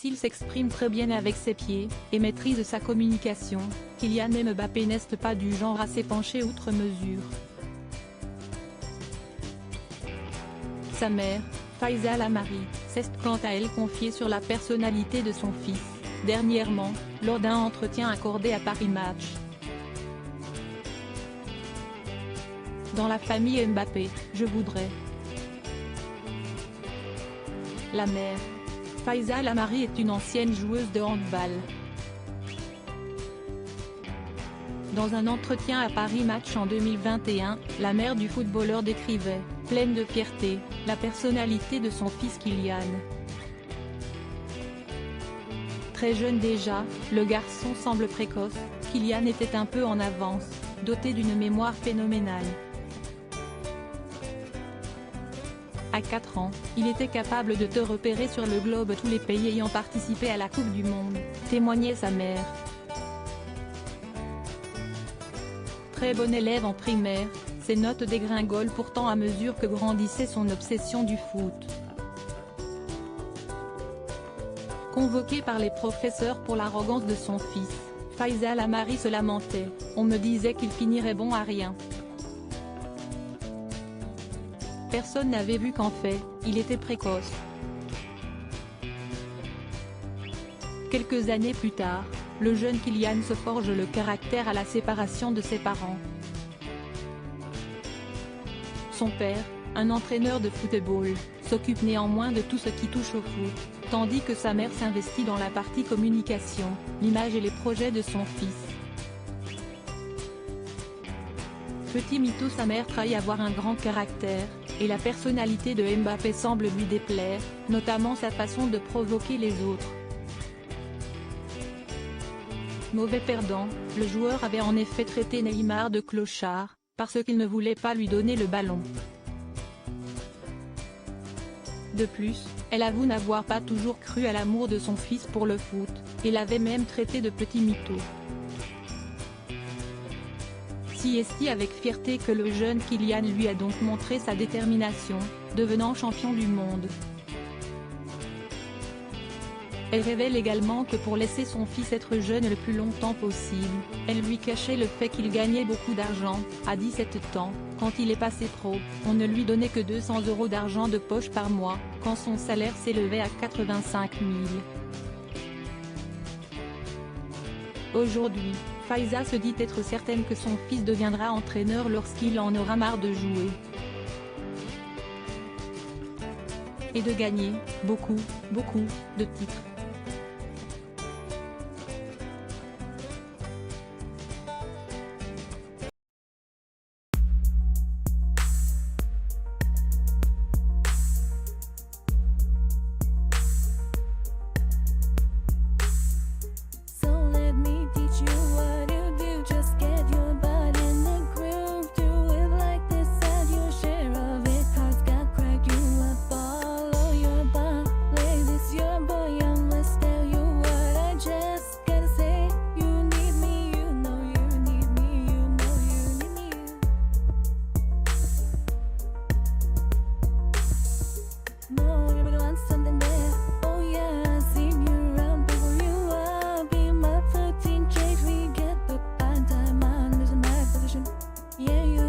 S'il s'exprime très bien avec ses pieds, et maîtrise sa communication, Kylian Mbappé n'est pas du genre à s'épancher outre mesure. Sa mère, Faiza Lamari, s'est quant à elle confiée sur la personnalité de son fils, dernièrement, lors d'un entretien accordé à Paris Match. Dans la famille Mbappé, je voudrais. La mère, Faiza Lamari, est une ancienne joueuse de handball. Dans un entretien à Paris Match en 2021, la mère du footballeur décrivait, pleine de fierté, la personnalité de son fils Kylian. Très jeune déjà, le garçon semble précoce, Kylian était un peu en avance, doté d'une mémoire phénoménale. À 4 ans, il était capable de te repérer sur le globe tous les pays ayant participé à la Coupe du Monde, témoignait sa mère. Très bon élève en primaire, ses notes dégringolent pourtant à mesure que grandissait son obsession du foot. Convoqué par les professeurs pour l'arrogance de son fils, Faiza Lamari se lamentait, on me disait qu'il finirait bon à rien. Personne n'avait vu qu'en fait, il était précoce. Quelques années plus tard, le jeune Kylian se forge le caractère à la séparation de ses parents. Son père, un entraîneur de football, s'occupe néanmoins de tout ce qui touche au foot, tandis que sa mère s'investit dans la partie communication, l'image et les projets de son fils. Petit mytho, sa mère trahit avoir un grand caractère, et la personnalité de Mbappé semble lui déplaire, notamment sa façon de provoquer les autres. Mauvais perdant, le joueur avait en effet traité Neymar de clochard, parce qu'il ne voulait pas lui donner le ballon. De plus, elle avoue n'avoir pas toujours cru à l'amour de son fils pour le foot, et l'avait même traité de petit mytho. Si est avec fierté que le jeune Kylian lui a donc montré sa détermination, devenant champion du monde. Elle révèle également que pour laisser son fils être jeune le plus longtemps possible, elle lui cachait le fait qu'il gagnait beaucoup d'argent. À 17 ans, quand il est passé pro, on ne lui donnait que 200 € d'argent de poche par mois, quand son salaire s'élevait à 85 000. Aujourd'hui, Faiza se dit être certaine que son fils deviendra entraîneur lorsqu'il en aura marre de jouer. Et de gagner, beaucoup de titres. Yeah,